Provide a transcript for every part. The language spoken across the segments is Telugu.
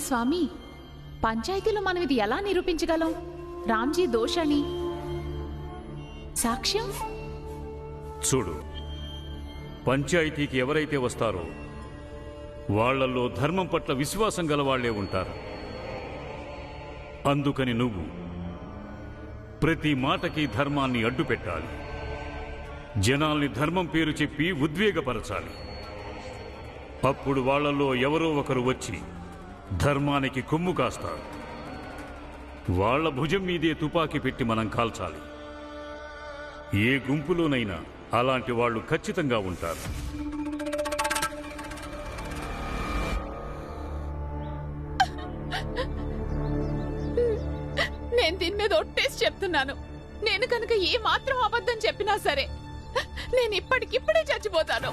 కానీ స్వామి, పంచాయతీలో మనం ఇది ఎలా నిరూపించగలం? రామ్జీ దోషని సాక్ష్యం చూడు, పంచాయతీకి ఎవరైతే వస్తారో వాళ్లలో ధర్మం పట్ల విశ్వాసం గలవాళ్లే ఉంటారు. అందుకని నువ్వు ప్రతి మాటకి ధర్మాన్ని అడ్డుపెట్టాలి. జనాల్ని ధర్మం పేరు చెప్పి ఉద్వేగపరచాలి. అప్పుడు వాళ్లలో ఎవరో ఒకరు వచ్చి ధర్మానికి కొమ్ము కాస్తారు. వాళ్ల భుజం మీదే తుపాకీ పెట్టి మనం కాల్చాలి. ఏ గుంపులోనైనా అలాంటి వాళ్ళు ఖచ్చితంగా ఉంటారు. నేను దీని మీద ఒట్టేసి చెప్తున్నాను, నేను కనుక ఏ మాత్రం అబద్ధం చెప్పినా సరే నేను ఇప్పటికిప్పుడే చచ్చిపోతాను.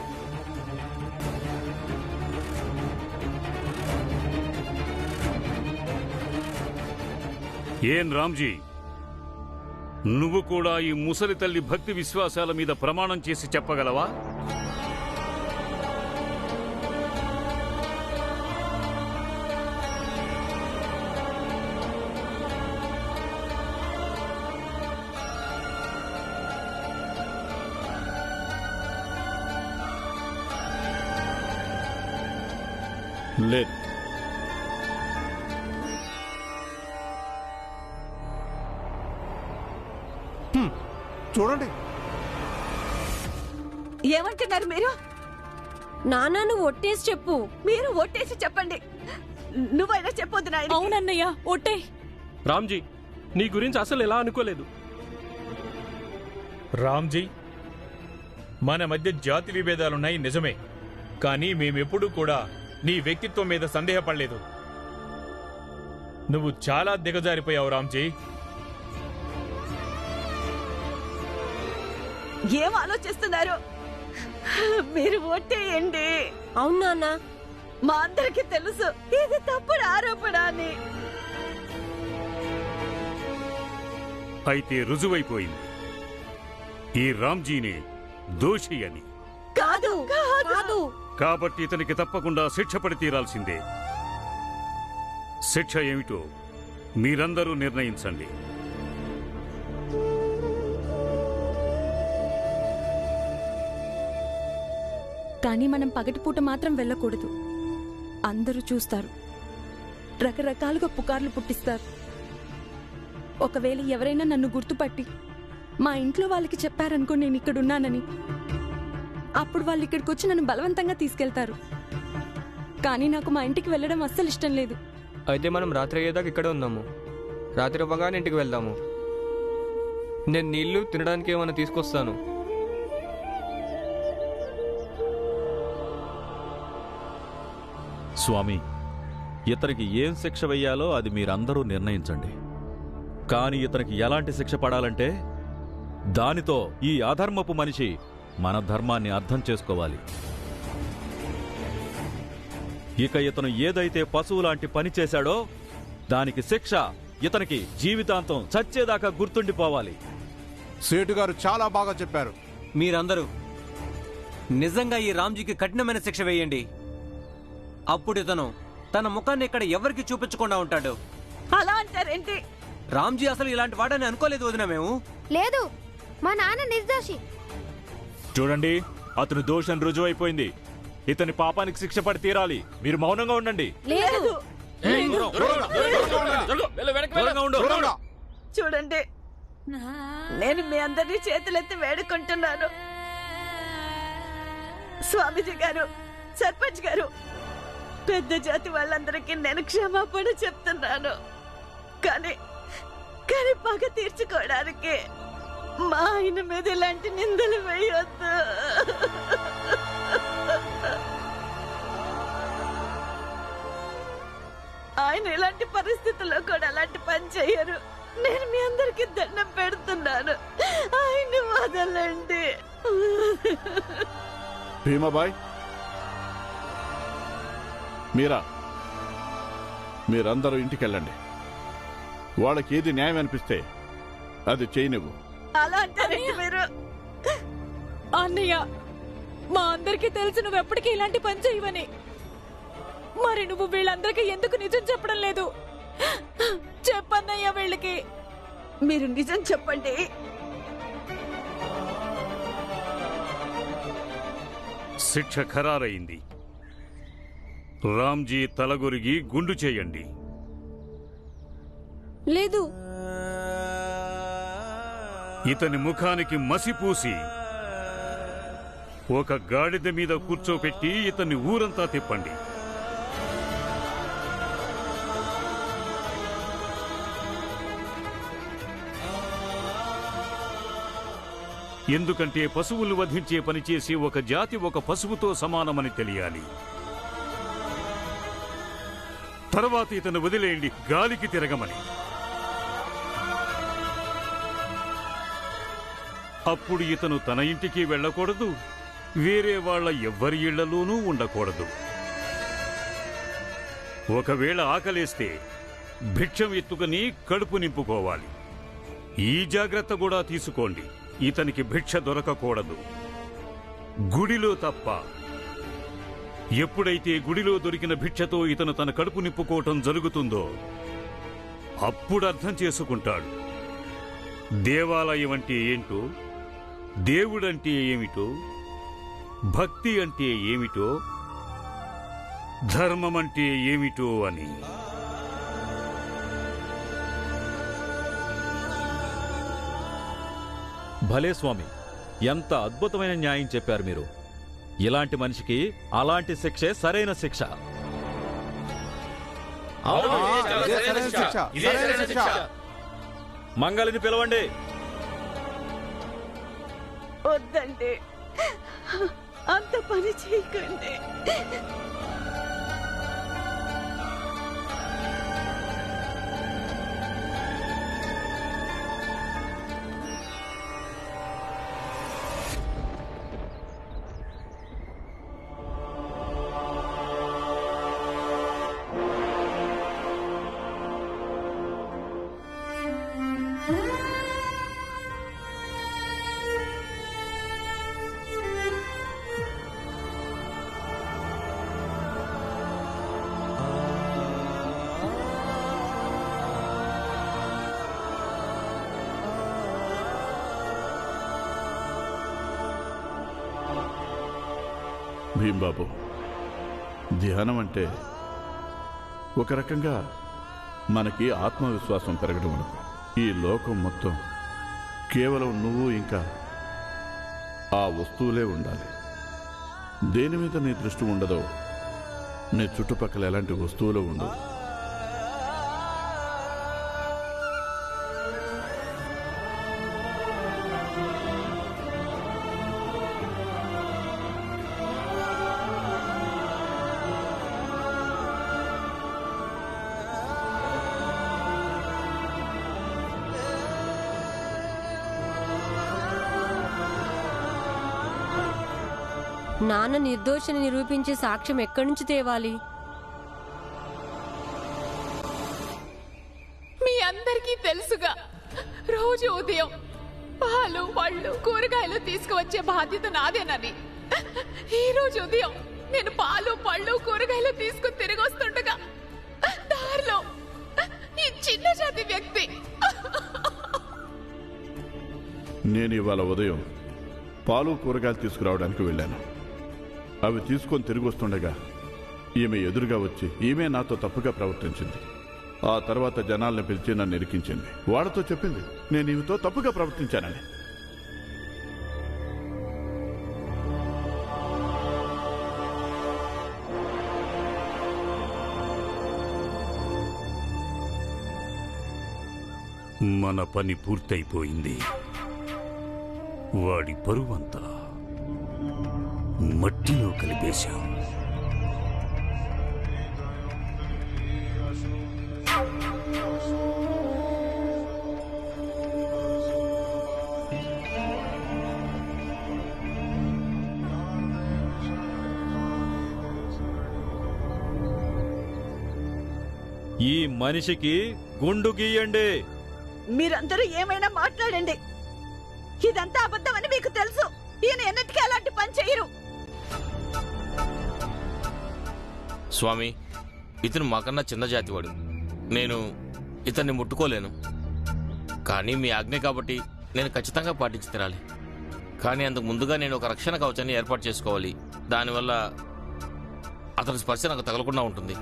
ఏం రామ్జీ, నువ్వు కూడా ఈ ముసలి తల్లి భక్తి విశ్వాసాల మీద ప్రమాణం చేసి చెప్పగలవా? లేదు. చూడండి, ఏమంటున్నారు మీరు? నాన్న నువ్వు ఒట్టేసి చెప్పు. మీరు ఒట్టేసి చెప్పండి. నువ్వైనా చెప్పొద్దు నాయన. అవునన్నయ్య, ఒట్టే. రామ్జీ, నీ గురించి అసలు ఎలా అనుకోలేదు. రామ్జీ, మన మధ్య జాతి విభేదాలున్నాయి నిజమే, కానీ మేమెప్పుడూ కూడా నీ వ్యక్తిత్వం మీద సందేహపడలేదు. నువ్వు చాలా దిగజారిపోయావు రామ్జీ. ఏం ఆలోచిస్తున్నారు? మీరు ఓటేయండి. అవును నాన్న, మా అందరికి తెలుసు ఇది తప్పుడు ఆరోపణ అని. అయితే రుజువైపోయింది, ఈ రామ్జీని దోషి అని. కాదు కాదు. కాబట్టి ఇతనికి తప్పకుండా శిక్ష పడి తీరాల్సిందే. శిక్ష ఏమిటో మీరందరూ నిర్ణయించండి. కానీ మనం పగటిపూట మాత్రం వెళ్ళకూడదు. అందరూ చూస్తారు, రకరకాలుగా పుకార్లు పుట్టిస్తారు. ఒకవేళ ఎవరైనా నన్ను గుర్తుపట్టి మా ఇంట్లో వాళ్ళకి చెప్పారనుకో నేను ఇక్కడున్నానని, అప్పుడు వాళ్ళు ఇక్కడికి వచ్చి నన్ను బలవంతంగా తీసుకెళ్తారు. కానీ నాకు మా ఇంటికి వెళ్ళడం అస్సలు ఇష్టం లేదు. అయితే మనం రాత్రి అయ్యేదాకా ఇక్కడే ఉందాము. రాత్రి అవ్వగానే ఇంటికి వెళ్దాము. నేను నీళ్లు తినడానికి ఏమైనా తీసుకొస్తాను. స్వామి, ఇతనికి ఏం శిక్ష వెయ్యాలో అది మీరందరూ నిర్ణయించండి. కాని ఇతనికి ఎలాంటి శిక్ష పడాలంటే దానితో ఈ అధర్మపు మనిషి మన ధర్మాన్ని అర్థం చేసుకోవాలి. ఇక ఇతను ఏదైతే పశువులాంటి పని చేశాడో దానికి శిక్ష ఇతనికి జీవితాంతం చచ్చేదాకా గుర్తుండిపోవాలి. సేటు గారు చాలా బాగా చెప్పారు. మీరందరూ నిజంగా ఈ రామ్జీకి కఠినమైన శిక్ష వేయండి. అప్పుడు ఇతను తన ముఖాన్ని ఇక్కడ ఎవరికి చూపించకుండా ఉంటాడు. అలా అంటారేంటి? రామ్జీ అసలు ఇలాంటి వాడని అనుకోలేదు వదినా మేము. లేదు, మా నాన్న నిర్దోషి. చూడండి, అతను దోషం రుజువైపోయింది. ఇతని పాపానికి శిక్ష పడి తీరాలి. మీరు మౌనంగా ఉండండి. లేదు, చూడండి, నేను మీ అందరినీ చేతులెత్తి వేడుకుంటున్నాను. స్వామీజీ గారు, సర్పంచ్ గారు, పెద్ద జాతి వాళ్ళందరికీ నేను క్షమాపణ చెప్తున్నాను. కానీ పగ తీర్చుకోవడానికి మా ఆయన మీద ఇలాంటి నిందలు వేయొద్దు. ఆయన ఇలాంటి పరిస్థితుల్లో కూడా అలాంటి పని చేయరు. నేను మీ అందరికి దండం పెడుతున్నాను, ఆయన వదలండి. భీమాబాయ్, మీరందరూ ఇంటికెళ్ళండి. వాళ్ళకి ఏది న్యాయం అనిపిస్తే అది చేయనివ్వు. అలా అంటారండి మీరు? అన్నయ్య, మా అందరికీ తెలుసు నువ్వెప్పటికీ ఇలాంటి పని చేయవని. మరి నువ్వు వీళ్ళందరికీ ఎందుకు నిజం చెప్పడం లేదు? చెప్పన్నయ్యా వీళ్ళకి. మీరు నిజం చెప్పండి. శిక్ష ఖరారైంది. రామ్జీ తలగొరిగి గుండు చేయండి. లేదు, ఇతని ముఖానికి మసి పూసి ఒక గాడిద మీద కూర్చోపెట్టి ఇతన్ని ఊరంతా తిప్పండి. ఎందుకంటే పశువులు వధించే పనిచేసి ఒక జాతి ఒక పశువుతో సమానమని తెలియాలి. తర్వాత ఇతను వదిలేయండి, గాలికి తిరగమని. అప్పుడు ఇతను తన ఇంటికి వెళ్ళకూడదు, వేరే వాళ్ళ ఎవ్వరి ఇళ్లలోనూ ఉండకూడదు. ఒకవేళ ఆకలేస్తే భిక్షం ఎత్తుకుని కడుపు నింపుకోవాలి. ఈ జాగ్రత్త కూడా తీసుకోండి, ఇతనికి భిక్ష దొరకకూడదు, గుడిలో తప్ప. ఎప్పుడైతే గుడిలో దొరికిన భిక్షతో ఇతను తన కడుపు నింపుకోవటం జరుగుతుందో అప్పుడు అర్థం చేసుకుంటాడు దేవాలయం అంటే ఏంటో, దేవుడంటే ఏమిటో, భక్తి అంటే ఏమిటో, ధర్మం అంటే ఏమిటో అని. భలే స్వామి, ఎంత అద్భుతమైన న్యాయం చెప్పారు మీరు. ఇలాంటి మనిషికి అలాంటి శిక్షే సరైన శిక్ష. మంగళని పిలవండి. వద్దండి, అంత పని చేయకండి. భీంబాబు, ధ్యానం అంటే ఒక రకంగా మనకి ఆత్మవిశ్వాసం పెరగడం అనుకో. ఈ లోకం మొత్తం కేవలం నువ్వు ఇంకా ఆ వస్తువులే ఉండాలి. దేని మీద నీ దృష్టి ఉండదో నీ చుట్టుపక్కల ఎలాంటి వస్తువులు ఉండవు. నాన్న నిర్దోషిని నిరూపించే సాక్ష్యం ఎక్కడి నుంచి తేవాలి? మీ అందరికీ తెలుసుగా, రోజు ఉదయం పాలు పళ్ళు కూరగాయలు తీసుకువచ్చే బాధ్యత నాదేనని. ఈ రోజు ఉదయం నేను పాలు పళ్ళు కూరగాయలు తీసుకుని తిరిగి వస్తుండగా దారిలో ఈ చిన్న జాతి వ్యక్తి. నేను ఇవాళ ఉదయం పాలు కూరగాయలు తీసుకురావడానికి వెళ్ళాను. అవి తీసుకొని తిరిగి వస్తుండగా ఈమె ఎదురుగా వచ్చి ఈమె నాతో తప్పుగా ప్రవర్తించింది. ఆ తర్వాత జనాల్ని పిలిచి నన్ను ఇరికించింది. వాళ్ళతో చెప్పింది నేను ఈమెతో తప్పుగా ప్రవర్తించానని. మన పని పూర్తయిపోయింది. వాడి పరువంతా మట్టిలో కలిపేశాం. ఈ మనిషికి గుండు గీయండి. మీరందరూ ఏమైనా మాట్లాడండి, ఇదంతా అబద్ధమని మీకు తెలుసు. ఈయన ఎన్నిటికీ అలాంటి పని చేయరు. స్వామి, ఇతను మాకన్నా చిన్న జాతివాడు. నేను ఇతన్ని ముట్టుకోలేను. కానీ మీ ఆజ్ఞ కాబట్టి నేను ఖచ్చితంగా పాటించి తీరాలి. కానీ అందుకు ముందుగా నేను ఒక రక్షణ కవచాన్ని ఏర్పాటు చేసుకోవాలి. దానివల్ల అతని స్పర్శ నాకు తగలకుండా ఉంటుంది.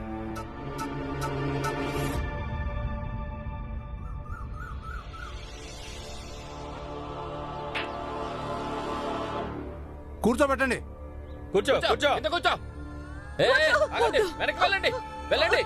కూర్చోబెట్టండి. కూర్చో కూర్చో కూర్చో. వెనక్కి వెళ్ళండి, వెళ్ళండి.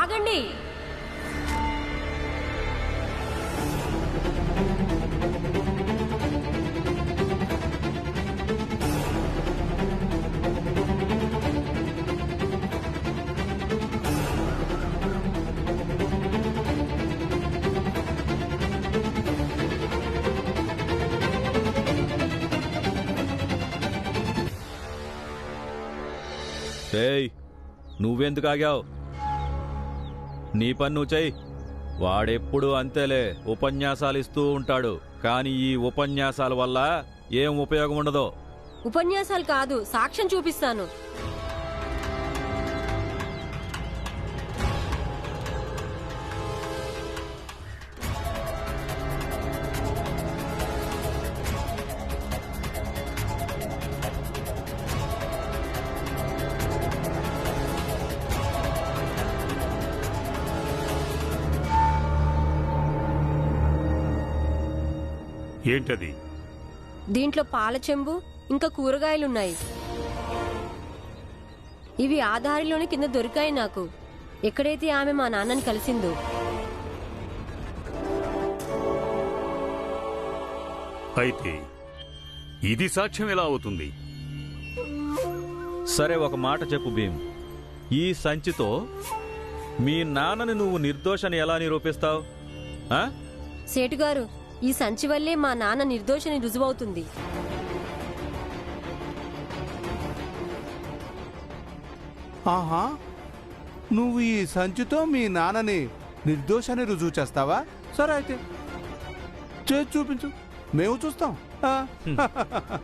ఆగండి. ఏయ్, నువ్వెందుకు ఆగావు? నీ పని నువ్వు చెయ్యి. వాడెప్పుడు అంతేలే, ఉపన్యాసాలు ఇస్తూ ఉంటాడు. కానీ ఈ ఉపన్యాసాల వల్ల ఏం ఉపయోగం ఉండదో. ఉపన్యాసాలు కాదు, సాక్ష్యం చూపిస్తాను. ఏంటది? దీంట్లో పాల చెంబు ఇంకా కూరగాయలున్నాయి. ఇవి ఆ దారిలోని కింద దొరికాయి నాకు, ఎక్కడైతే ఆమె మా నాన్నని కలిసిందో. అయితే ఇది సాక్ష్యం ఎలా అవుతుంది? సరే, ఒక మాట చెప్పు భీమ్. ఈ సంచితో మీ నాన్నని నువ్వు నిర్దోషని ఎలా నిరూపిస్తావు? సేటుగారు, ఈ సంచి వల్లే మా నాన్న నిర్దోషని రుజువవుతుంది. ఆహా, నువ్వు ఈ సంచితో మీ నాన్నని నిర్దోషాన్ని రుజువు చేస్తావా? సరే అయితే చేసి చూపించు, మేము చూస్తాం.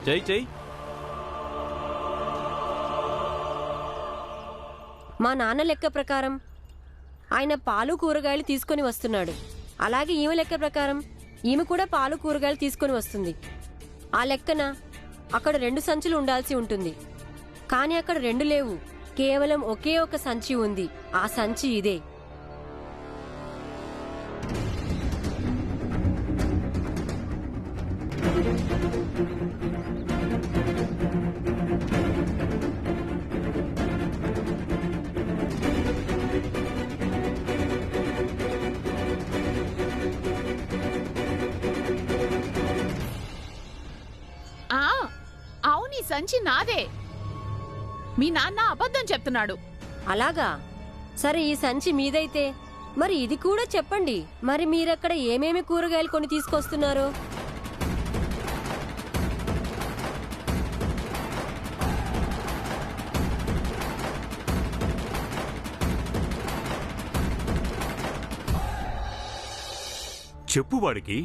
చెయ్యి చెయ్యి. మా నాన్న లెక్క ప్రకారం ఆయన పాలు కూరగాయలు తీసుకొని వస్తున్నాడు. అలాగే ఈమె లెక్క ప్రకారం ఈమె కూడా పాలు కూరగాయలు తీసుకొని వస్తుంది. ఆ లెక్కన అక్కడ 2 సంచులు ఉండాల్సి ఉంటుంది. కానీ అక్కడ 2 లేవు, కేవలం ఒకే ఒక సంచి ఉంది. ఆ సంచి ఇదే. అవును, ఈ సంచి నాదే. మీ నాన్న అబద్ధం చెప్తున్నాడు. అలాగా? సరే, ఈ సంచి మీదైతే మరి ఇది కూడా చెప్పండి. మరి మీరక్కడ ఏమేమి కూరగాయలు కొని తీసుకొస్తున్నారో? చెప్పు వాడికి.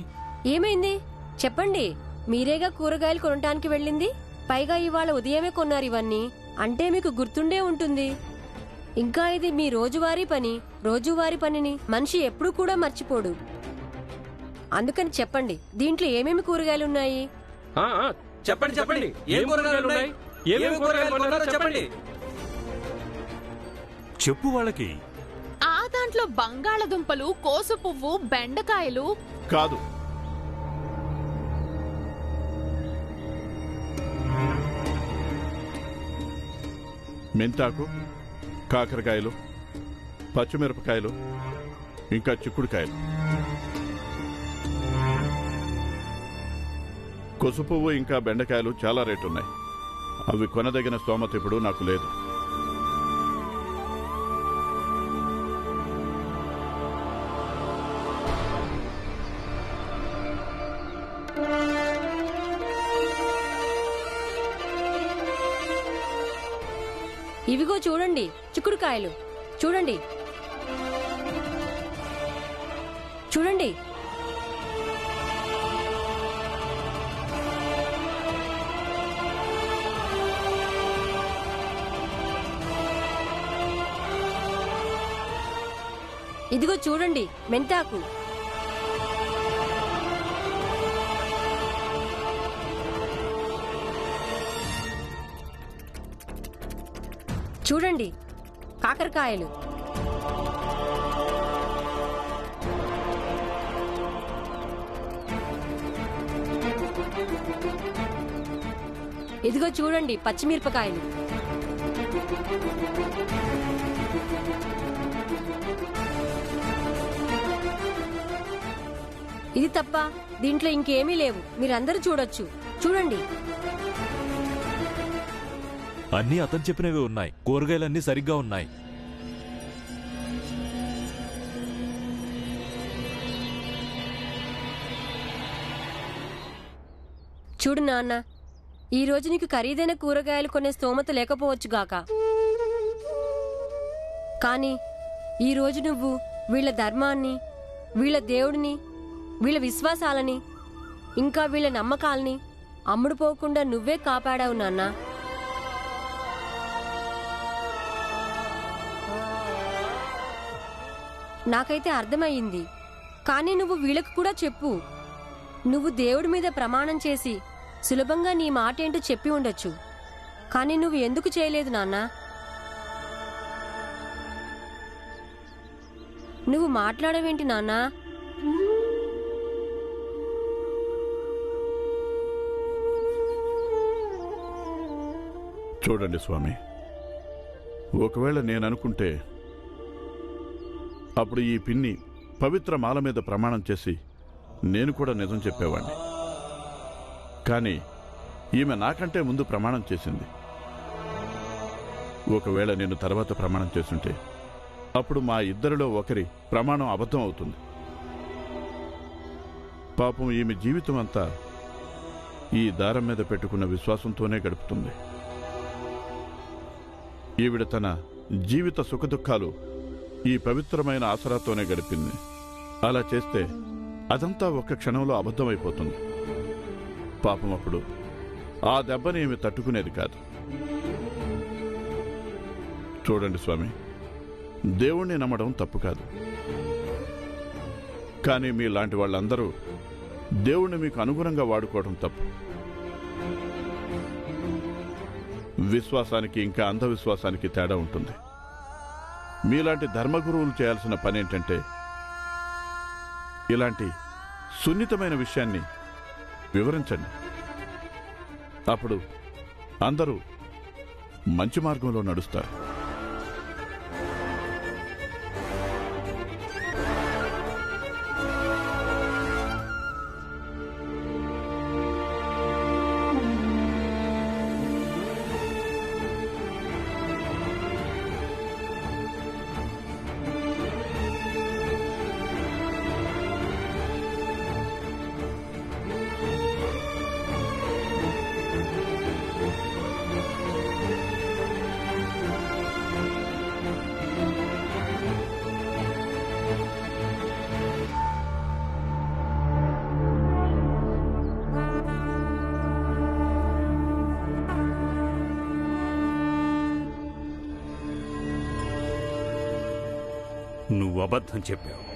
ఏమైంది చెప్పండి. మీరేగా కూరగాయలు కొనటానికి వెళ్ళింది. పైగా ఇవాళ ఉదయమే కొన్నారు ఇవన్నీ. అంటే మీకు గుర్తుండే ఉంటుంది. ఇంకా ఇది మీ రోజువారీ పని. రోజువారీ పనిని మనిషి ఎప్పుడూ కూడా మర్చిపోడు. అందుకని చెప్పండి, దీంట్లో ఏమేమి కూరగాయలు ఉన్నాయి? చెప్పండి చెప్పండి, ఏం కూరగాయలు ఉన్నాయి? ఏమేమి కూరగాయలు కొన్నారో చెప్పండి. చెప్పు వాళ్ళకి. ఆ దాంట్లో బంగాళదుంపలు, కోసు పువ్వు, బెండకాయలు. కాదు, మెంతాకు, కాకరకాయలు, పచ్చిమిరపకాయలు, ఇంకా చిక్కుడుకాయలు. కొసుపువ్వు ఇంకా బెండకాయలు చాలా రేటు ఉన్నాయి. అవి కొనదగిన స్తోమత ఇప్పుడు నాకు లేదు. ఇవిగో చూడండి చిక్కుడుకాయలు. చూడండి చూడండి. ఇదిగో చూడండి మెంతాకు. చూడండి కాకరకాయలు. ఇదిగో చూడండి పచ్చిమిరపకాయలు. ఇది తప్ప దీంట్లో ఇంకేమీ లేవు. మీరందరూ చూడొచ్చు. చూడండి. అన్నీ అతను చెప్పినవి ఉన్నాయి. కూరగాయలన్నీ సరిగ్గా ఉన్నాయి. చూడు నాన్న, ఈ రోజు నీకు ఖరీదైన కూరగాయలు కొనే స్తోమత లేకపోవచ్చుగాక, కానీ ఈ రోజు నువ్వు వీళ్ళ ధర్మాన్ని, వీళ్ళ దేవుడిని, వీళ్ళ విశ్వాసాలని, ఇంకా వీళ్ళ నమ్మకాల్ని అమ్ముడుపోకుండా నువ్వే కాపాడావు నాన్నా. నాకైతే అర్థమయ్యింది. కానీ నువ్వు వీళ్ళకు కూడా చెప్పు. నువ్వు దేవుడి మీద ప్రమాణం చేసి సులభంగా నీ మాట ఏంటో చెప్పి ఉండొచ్చు. కానీ నువ్వు ఎందుకు చేయలేదు నాన్నా? నువ్వు మాట్లాడవేంటి నాన్నా? చూడండి స్వామి, ఒకవేళ నేననుకుంటే అప్పుడు ఈ పిన్ని పవిత్ర మాల మీద ప్రమాణం చేసి నేను కూడా నిజం చెప్పేవాణ్ణి. కానీ ఈమె నాకంటే ముందు ప్రమాణం చేసింది. ఒకవేళ నేను తర్వాత ప్రమాణం చేసుంటే అప్పుడు మా ఇద్దరిలో ఒకరి ప్రమాణం అబద్ధం అవుతుంది. పాపం ఈమె జీవితం అంతా ఈ దారం మీద పెట్టుకున్న విశ్వాసంతోనే గడుపుతుంది. ఈవిడ తన జీవిత సుఖదుఖాలు ఈ పవిత్రమైన ఆసరాతోనే గడిపింది. అలా చేస్తే అదంతా ఒక్క క్షణంలో అబద్ధమైపోతుంది. పాపం అప్పుడు ఆ దెబ్బని ఏమి తట్టుకునేది కాదు. చూడండి స్వామి, దేవుణ్ణి నమ్మడం తప్పు కాదు. కానీ మీలాంటి వాళ్ళందరూ దేవుణ్ణి మీకు అనుగుణంగా వాడుకోవడం తప్పు. విశ్వాసానికి ఇంకా అంధవిశ్వాసానికి తేడా ఉంటుంది. మీలాంటి ధర్మగురువులు చేయాల్సిన పని ఏంటంటే ఇలాంటి సున్నితమైన విషయాన్ని వివరించండి. అప్పుడు అందరూ మంచి మార్గంలో నడుస్తారు. నువ్వు అబద్ధం చెప్పావు.